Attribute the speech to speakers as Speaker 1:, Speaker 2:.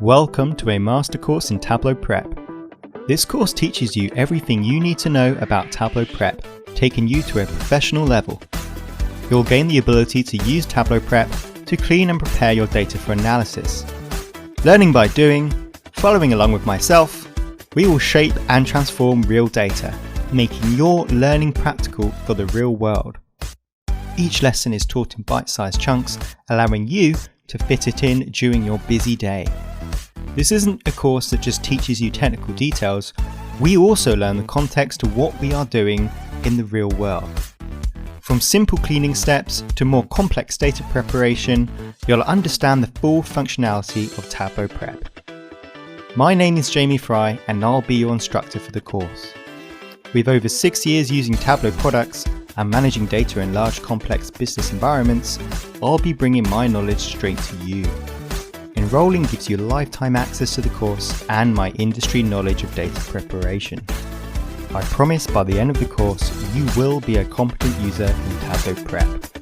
Speaker 1: Welcome to a master course in Tableau Prep. This course teaches you everything you need to know about Tableau Prep, taking you to a professional level. You'll gain the ability to use Tableau Prep to clean and prepare your data for analysis. Learning by doing, following along with myself, we will shape and transform real data, making your learning practical for the real world. Each lesson is taught in bite-sized chunks, allowing you to fit it in during your busy day. This isn't a course that just teaches you technical details, we also learn the context to what we are doing in the real world. From simple cleaning steps to more complex data preparation, you'll understand the full functionality of Tableau Prep. My name is Jamie Fry and I'll be your instructor for the course. With over 6 years using Tableau products and managing data in large complex business environments, I'll be bringing my knowledge straight to you. Enrolling gives you lifetime access to the course and my industry knowledge of data preparation. I promise by the end of the course, you will be a competent user in Tableau Prep.